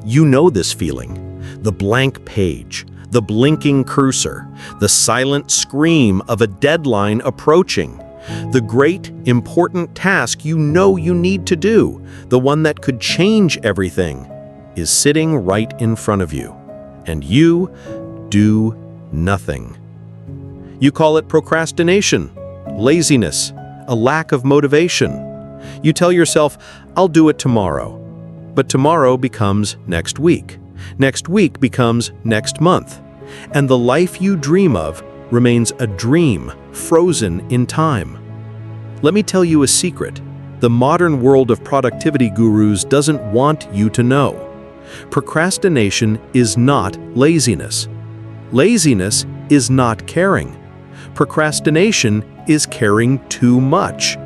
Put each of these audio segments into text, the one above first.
You know this feeling. The blank page, the blinking cursor, the silent scream of a deadline approaching. The great, important task you know you need to do, the one that could change everything, is sitting right in front of you. And you do nothing. You call it procrastination, laziness, a lack of motivation. You tell yourself, I'll do it tomorrow. But tomorrow becomes next week. Next week becomes next month. And the life you dream of remains a dream frozen in time. Let me tell you a secret. The modern world of productivity gurus doesn't want you to know. Procrastination is not laziness. Laziness is not caring. Procrastination is caring too much.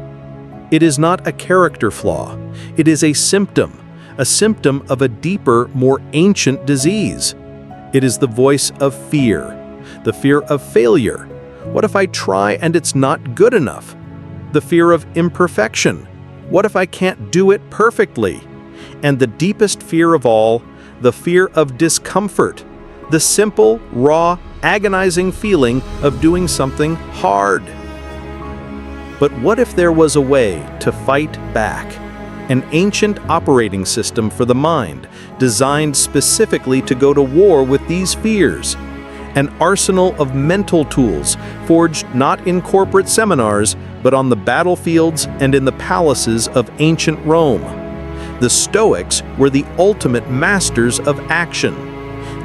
It is not a character flaw. It is a symptom of a deeper, more ancient disease. It is the voice of fear, the fear of failure. What if I try and it's not good enough? The fear of imperfection. What if I can't do it perfectly? And the deepest fear of all, the fear of discomfort, the simple, raw, agonizing feeling of doing something hard. But what if there was a way to fight back? An ancient operating system for the mind, designed specifically to go to war with these fears. An arsenal of mental tools, forged not in corporate seminars, but on the battlefields and in the palaces of ancient Rome. The Stoics were the ultimate masters of action.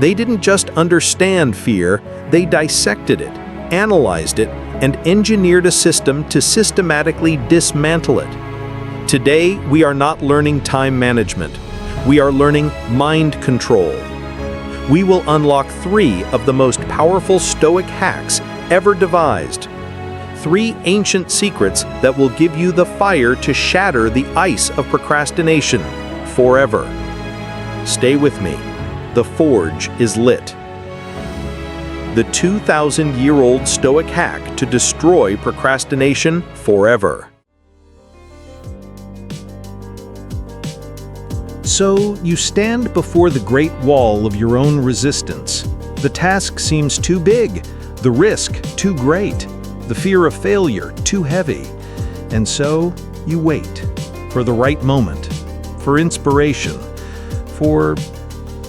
They didn't just understand fear, they dissected it, analyzed it, and engineered a system to systematically dismantle it. Today, we are not learning time management. We are learning mind control. We will unlock 3 of the most powerful Stoic hacks ever devised. 3 ancient secrets that will give you the fire to shatter the ice of procrastination forever. Stay with me. The forge is lit. The 2,000-year-old Stoic hack to destroy procrastination forever. So, you stand before the great wall of your own resistance. The task seems too big, the risk too great, the fear of failure too heavy. And so, you wait for the right moment, for inspiration, for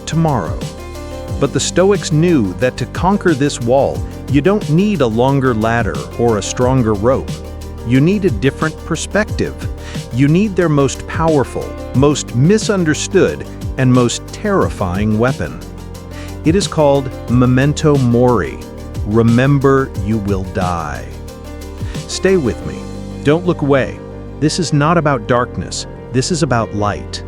tomorrow. But the Stoics knew that to conquer this wall, you don't need a longer ladder or a stronger rope. You need a different perspective. You need their most powerful, most misunderstood, and most terrifying weapon. It is called Memento Mori. Remember, you will die. Stay with me. Don't look away. This is not about darkness. This is about light.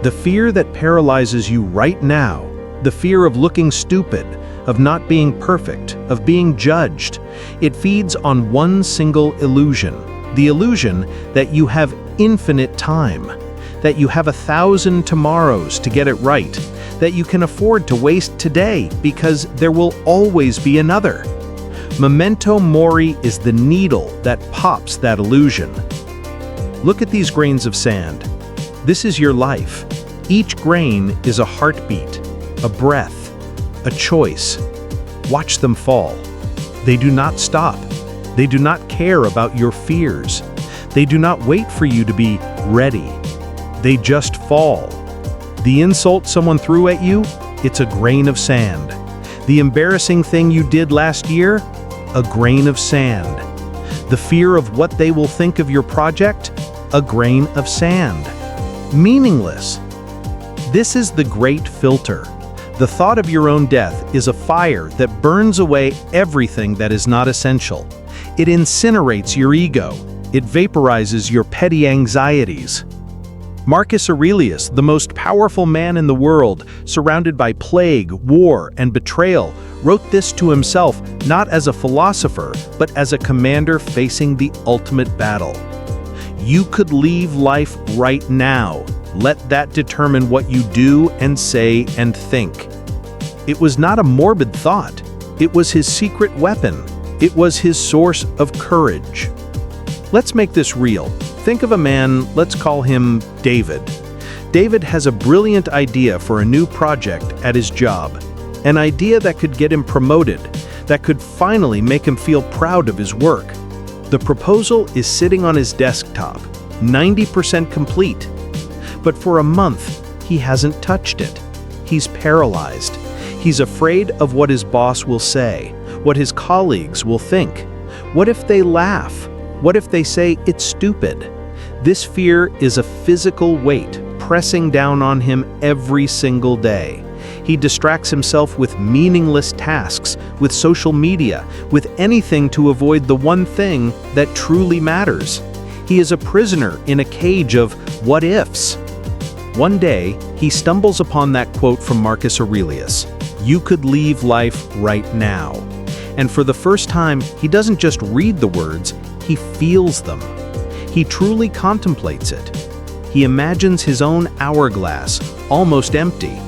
The fear that paralyzes you right now, the fear of looking stupid, of not being perfect, of being judged, it feeds on one single illusion. The illusion that you have infinite time, that you have 1,000 tomorrows to get it right, that you can afford to waste today because there will always be another. Memento Mori is the needle that pops that illusion. Look at these grains of sand. This is your life. Each grain is a heartbeat, a breath, a choice. Watch them fall. They do not stop. They do not care about your fears. They do not wait for you to be ready. They just fall. The insult someone threw at you, it's a grain of sand. The embarrassing thing you did last year, a grain of sand. The fear of what they will think of your project, a grain of sand. Meaningless. This is the great filter. The thought of your own death is a fire that burns away everything that is not essential. It incinerates your ego. It vaporizes your petty anxieties. Marcus Aurelius, the most powerful man in the world, surrounded by plague, war, and betrayal, wrote this to himself not as a philosopher, but as a commander facing the ultimate battle. You could leave life right now. Let that determine what you do and say and think. It was not a morbid thought. It was his secret weapon. It was his source of courage. Let's make this real. Think of a man, let's call him David. David has a brilliant idea for a new project at his job. An idea that could get him promoted, that could finally make him feel proud of his work. The proposal is sitting on his desktop, 90% complete. But for a month, he hasn't touched it. He's paralyzed. He's afraid of what his boss will say, what his colleagues will think. What if they laugh? What if they say it's stupid? This fear is a physical weight pressing down on him every single day. He distracts himself with meaningless tasks, with social media, with anything to avoid the one thing that truly matters. He is a prisoner in a cage of what-ifs. One day, he stumbles upon that quote from Marcus Aurelius, "You could leave life right now." And for the first time, he doesn't just read the words, he feels them. He truly contemplates it. He imagines his own hourglass, almost empty.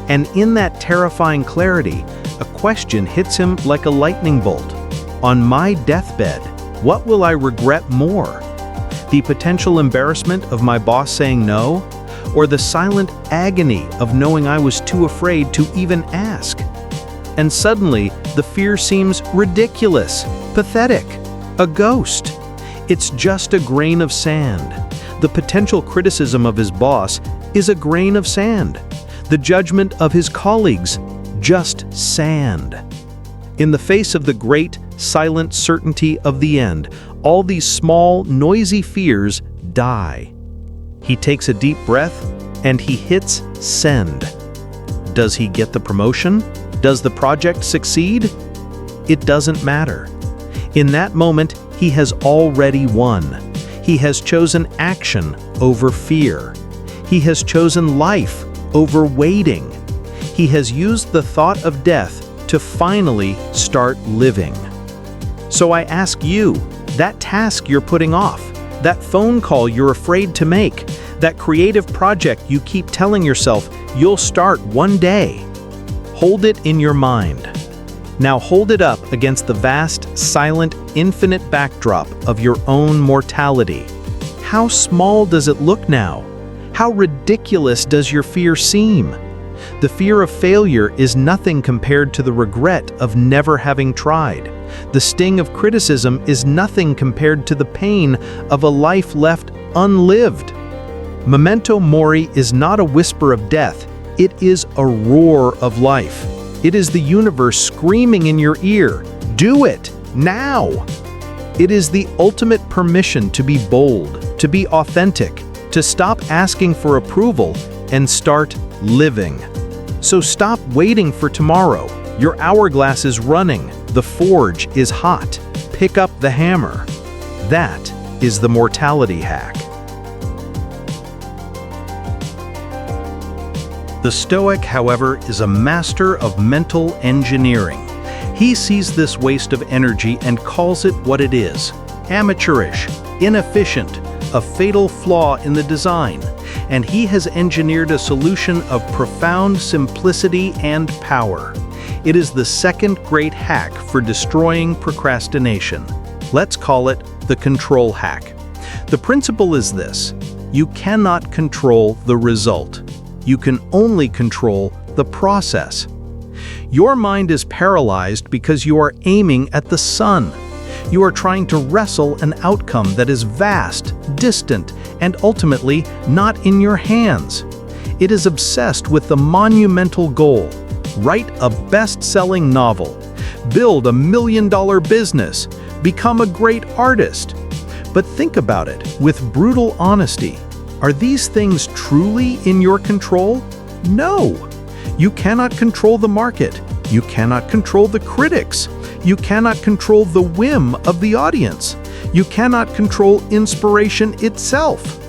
And in that terrifying clarity, a question hits him like a lightning bolt. On my deathbed, what will I regret more? The potential embarrassment of my boss saying no? Or the silent agony of knowing I was too afraid to even ask? And suddenly, the fear seems ridiculous, pathetic, a ghost. It's just a grain of sand. The potential criticism of his boss is a grain of sand. The judgment of his colleagues, just sand. In the face of the great, silent certainty of the end, all these small, noisy fears die. He takes a deep breath and he hits send. Does he get the promotion? Does the project succeed? It doesn't matter. In that moment, he has already won. He has chosen action over fear. He has chosen life over waiting. He has used the thought of death to finally start living. So I ask you, that task you're putting off, that phone call you're afraid to make, that creative project you keep telling yourself you'll start one day, hold it in your mind. Now hold it up against the vast, silent, infinite backdrop of your own mortality. How small does it look now? How ridiculous does your fear seem? The fear of failure is nothing compared to the regret of never having tried. The sting of criticism is nothing compared to the pain of a life left unlived. Memento Mori is not a whisper of death, it is a roar of life. It is the universe screaming in your ear, do it, now! It is the ultimate permission to be bold, to be authentic, to stop asking for approval and start living. So stop waiting for tomorrow. Your hourglass is running, the forge is hot. Pick up the hammer. That is the mortality hack. The Stoic, however, is a master of mental engineering. He sees this waste of energy and calls it what it is: amateurish, inefficient, a fatal flaw in the design. And he has engineered a solution of profound simplicity and power. It is the second great hack for destroying procrastination. Let's call it the control hack. The principle is this: you cannot control the result. You can only control the process. Your mind is paralyzed because you are aiming at the sun. You are trying to wrestle an outcome that is vast, distant, and ultimately not in your hands. It is obsessed with the monumental goal: write a best-selling novel, build $1 million business, become a great artist. But think about it with brutal honesty. Are these things truly in your control? No. You cannot control the market. You cannot control the critics. You cannot control the whim of the audience. You cannot control inspiration itself.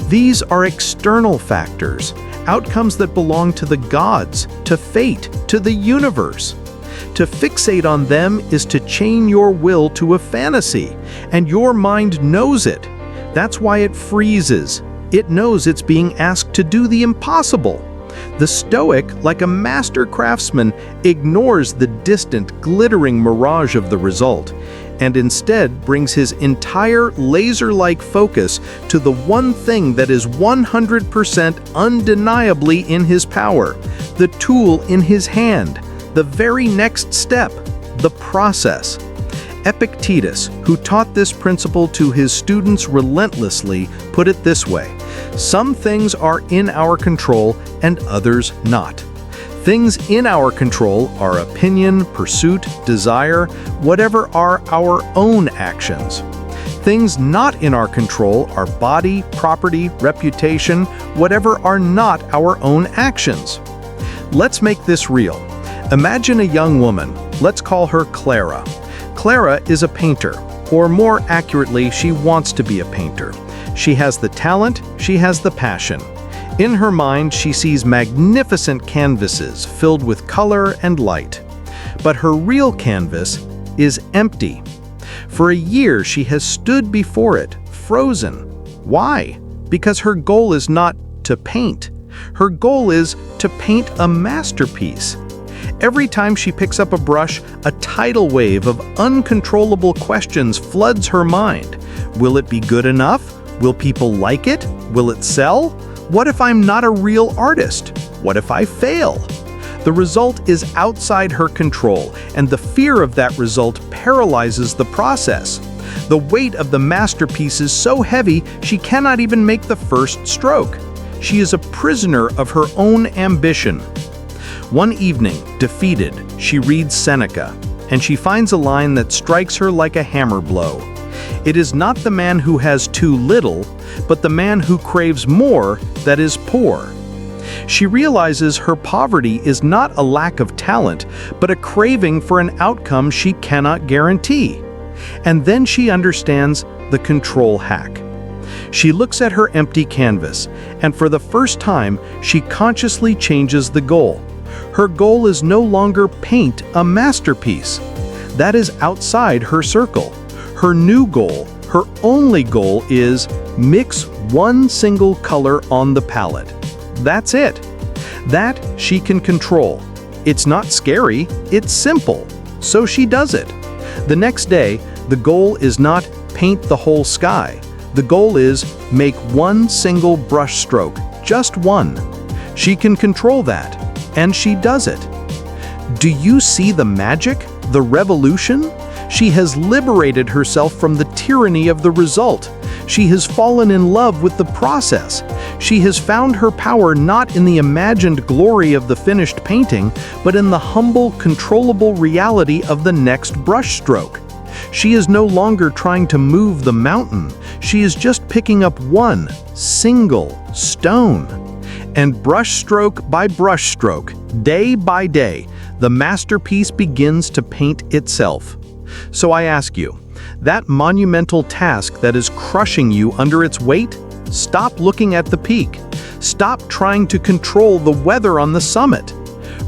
These are external factors, outcomes that belong to the gods, to fate, to the universe. To fixate on them is to chain your will to a fantasy, and your mind knows it. That's why it freezes. It knows it's being asked to do the impossible. The Stoic, like a master craftsman, ignores the distant, glittering mirage of the result. and instead brings his entire laser-like focus to the one thing that is 100% undeniably in his power, the tool in his hand, the very next step, the process. Epictetus, who taught this principle to his students relentlessly, put it this way: some things are in our control and others not. Things in our control are opinion, pursuit, desire, whatever are our own actions. Things not in our control are body, property, reputation, whatever are not our own actions. Let's make this real. Imagine a young woman. Let's call her Clara. Clara is a painter, or more accurately, she wants to be a painter. She has the talent, she has the passion. In her mind, she sees magnificent canvases filled with color and light. But her real canvas is empty. For a year, she has stood before it, frozen. Why? Because her goal is not to paint. Her goal is to paint a masterpiece. Every time she picks up a brush, a tidal wave of uncontrollable questions floods her mind. Will it be good enough? Will people like it? Will it sell? What if I'm not a real artist? What if I fail? The result is outside her control, and the fear of that result paralyzes the process. The weight of the masterpiece is so heavy she cannot even make the first stroke. She is a prisoner of her own ambition. One evening, defeated, she reads Seneca, and she finds a line that strikes her like a hammer blow. It is not the man who has too little, but the man who craves more that is poor. She realizes her poverty is not a lack of talent, but a craving for an outcome she cannot guarantee. And then she understands the control hack. She looks at her empty canvas, and for the first time, she consciously changes the goal. Her goal is no longer paint a masterpiece. That is outside her circle. Her new goal, her only goal, is mix one single color on the palette. That's it. That she can control. It's not scary, it's simple. So she does it. The next day, the goal is not paint the whole sky. The goal is make one single brush stroke, just one. She can control that, and she does it. Do you see the magic, the revolution? She has liberated herself from the tyranny of the result. She has fallen in love with the process. She has found her power not in the imagined glory of the finished painting, but in the humble, controllable reality of the next brushstroke. She is no longer trying to move the mountain. She is just picking up one single stone. And brushstroke by brushstroke, day by day, the masterpiece begins to paint itself. So I ask you, that monumental task that is crushing you under its weight, stop looking at the peak. Stop trying to control the weather on the summit.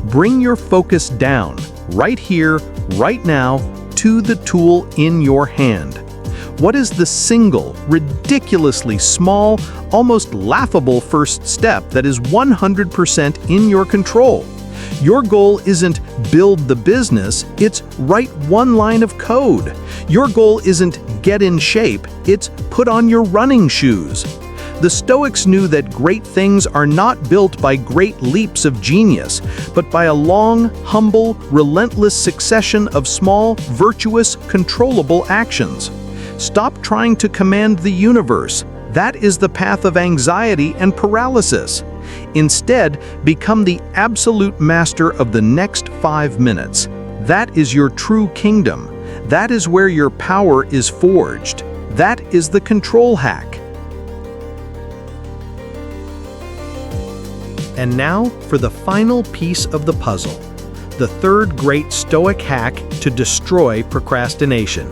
Bring your focus down, right here, right now, to the tool in your hand. What is the single, ridiculously small, almost laughable first step that is 100% in your control? Your goal isn't build the business, it's write one line of code. Your goal isn't get in shape, it's put on your running shoes. The Stoics knew that great things are not built by great leaps of genius, but by a long, humble, relentless succession of small, virtuous, controllable actions. Stop trying to command the universe. That is the path of anxiety and paralysis. Instead, become the absolute master of the next 5 minutes. That is your true kingdom. That is where your power is forged. That is the control hack. And now for the final piece of the puzzle, the third great Stoic hack to destroy procrastination.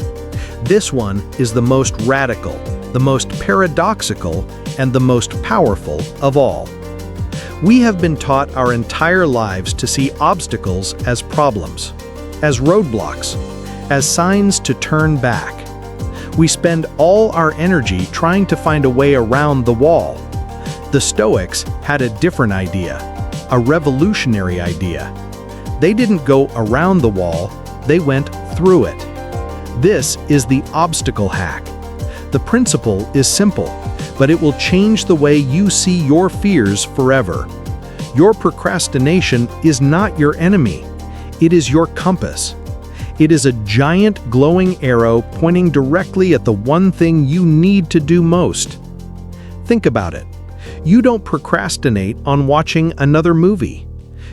This one is the most radical, the most paradoxical, and the most powerful of all. We have been taught our entire lives to see obstacles as problems, as roadblocks, as signs to turn back. We spend all our energy trying to find a way around the wall. The Stoics had a different idea, a revolutionary idea. They didn't go around the wall, they went through it. This is the obstacle hack. The principle is simple, but it will change the way you see your fears forever. Your procrastination is not your enemy. It is your compass. It is a giant glowing arrow pointing directly at the one thing you need to do most. Think about it. You don't procrastinate on watching another movie.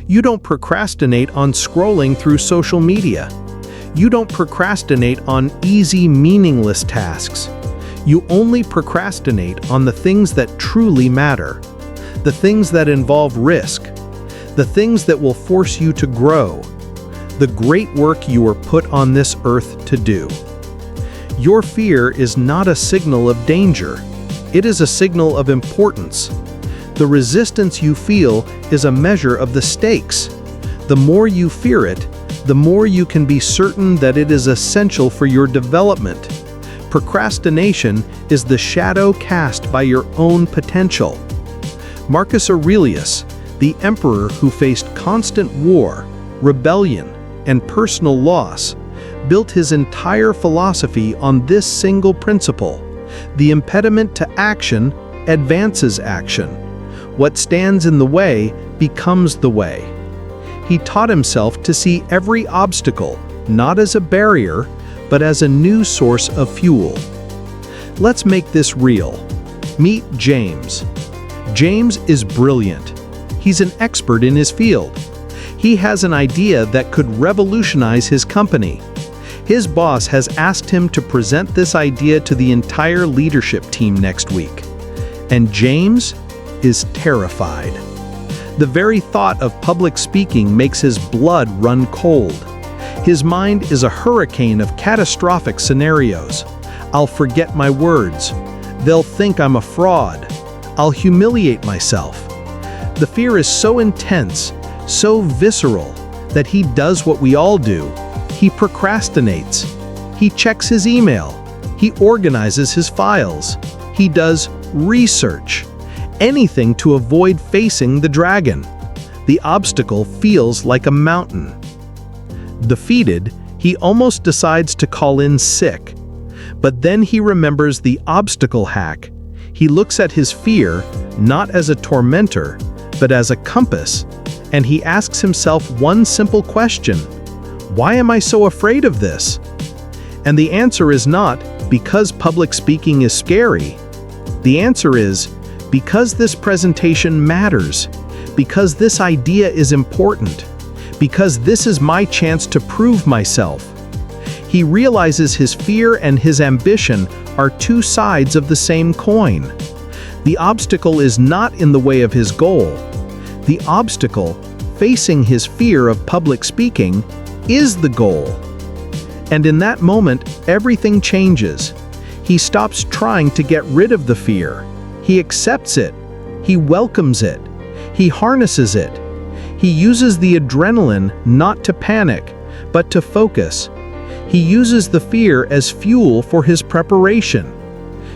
You don't procrastinate on scrolling through social media. You don't procrastinate on easy, meaningless tasks. You only procrastinate on the things that truly matter, the things that involve risk, the things that will force you to grow, the great work you were put on this earth to do. Your fear is not a signal of danger. It is a signal of importance. The resistance you feel is a measure of the stakes. The more you fear it, the more you can be certain that it is essential for your development. Procrastination is the shadow cast by your own potential. Marcus Aurelius, the emperor who faced constant war, rebellion, and personal loss, built his entire philosophy on this single principle: the impediment to action advances action. What stands in the way becomes the way. He taught himself to see every obstacle not as a barrier, but as a new source of fuel. Let's make this real. Meet James. James is brilliant. He's an expert in his field. He has an idea that could revolutionize his company. His boss has asked him to present this idea to the entire leadership team next week. And James is terrified. The very thought of public speaking makes his blood run cold. His mind is a hurricane of catastrophic scenarios. I'll forget my words. They'll think I'm a fraud. I'll humiliate myself. The fear is so intense, so visceral, that he does what we all do. He procrastinates. He checks his email. He organizes his files. He does research. Anything to avoid facing the dragon. The obstacle feels like a mountain. Defeated, he almost decides to call in sick. But then he remembers the obstacle hack. He looks at his fear not as a tormentor, but as a compass, and he asks himself one simple question: why am I so afraid of this? And the answer is not because public speaking is scary. The answer is because this presentation matters, because this idea is important, because this is my chance to prove myself. He realizes his fear and his ambition are two sides of the same coin. The obstacle is not in the way of his goal. The obstacle, facing his fear of public speaking, is the goal. And in that moment, everything changes. He stops trying to get rid of the fear. He accepts it. He welcomes it. He harnesses it. He uses the adrenaline not to panic, but to focus. He uses the fear as fuel for his preparation.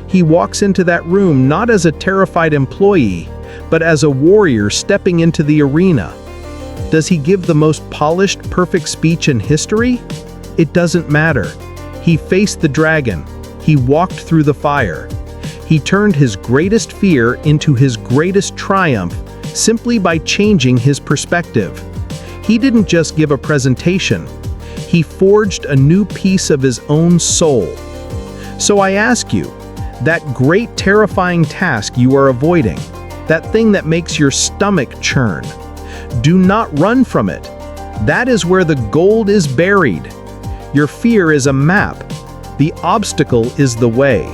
He walks into that room not as a terrified employee, but as a warrior stepping into the arena. Does he give the most polished, perfect speech in history? It doesn't matter. He faced the dragon. He walked through the fire. He turned his greatest fear into his greatest triumph simply by changing his perspective. He didn't just give a presentation. He forged a new piece of his own soul. So I ask you, that great terrifying task you are avoiding, that thing that makes your stomach churn, do not run from it. That is where the gold is buried. Your fear is a map. The obstacle is the way.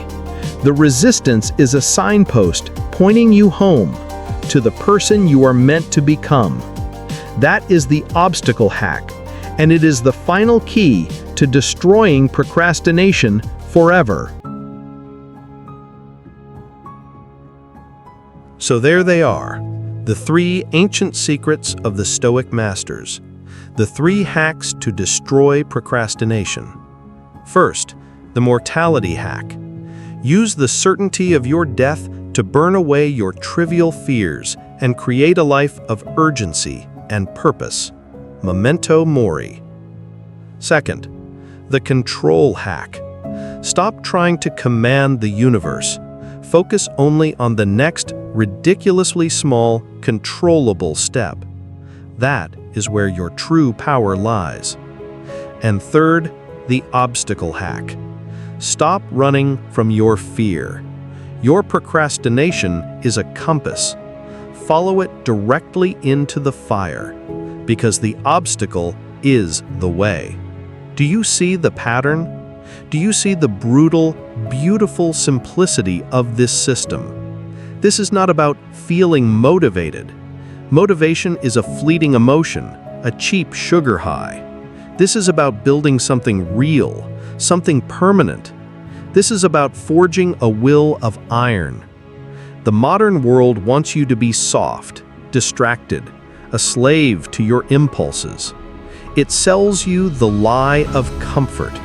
The resistance is a signpost pointing you home to the person you are meant to become. That is the obstacle hack, and it is the final key to destroying procrastination forever. So there they are, the 3 ancient secrets of the Stoic masters, the 3 hacks to destroy procrastination. First, the mortality hack. Use the certainty of your death to burn away your trivial fears and create a life of urgency and purpose. Memento Mori. Second, The control hack. Stop trying to command the universe. Focus only on the next ridiculously small, controllable step. That is where your true power lies. And third, the obstacle hack. Stop running from your fear. Your procrastination is a compass. Follow it directly into the fire, because the obstacle is the way. Do you see the pattern? Do you see the brutal, beautiful simplicity of this system? This is not about feeling motivated. Motivation is a fleeting emotion, a cheap sugar high. This is about building something real, something permanent. This is about forging a will of iron. The modern world wants you to be soft, distracted, a slave to your impulses. It sells you the lie of comfort,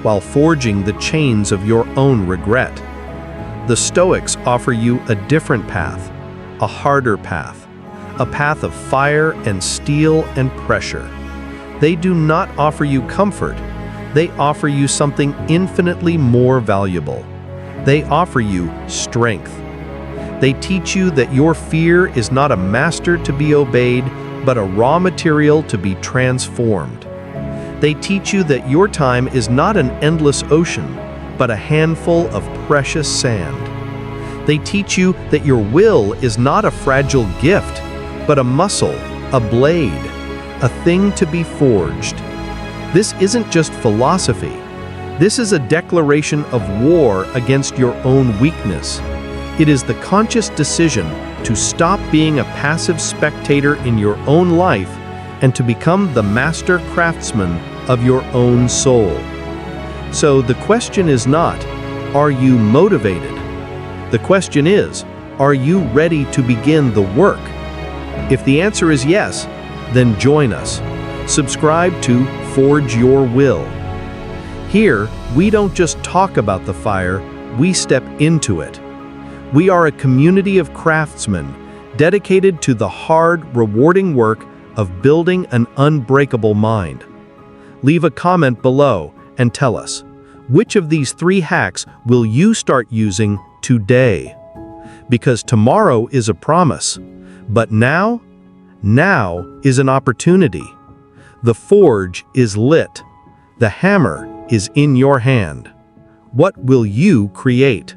while forging the chains of your own regret. The Stoics offer you a different path, a harder path, a path of fire and steel and pressure. They do not offer you comfort. They offer you something infinitely more valuable. They offer you strength. They teach you that your fear is not a master to be obeyed, but a raw material to be transformed. They teach you that your time is not an endless ocean, but a handful of precious sand. They teach you that your will is not a fragile gift, but a muscle, a blade, a thing to be forged. This isn't just philosophy. This is a declaration of war against your own weakness. It is the conscious decision to stop being a passive spectator in your own life and to become the master craftsman of your own soul. So the question is not, are you motivated? The question is, are you ready to begin the work? If the answer is yes, then join us. Subscribe to Forge Your Will. Here, we don't just talk about the fire, we step into it. We are a community of craftsmen dedicated to the hard, rewarding work of building an unbreakable mind. Leave a comment below and tell us, which of these 3 hacks will you start using today? Because tomorrow is a promise, but now is an opportunity. The forge is lit. The hammer is in your hand. What will you create?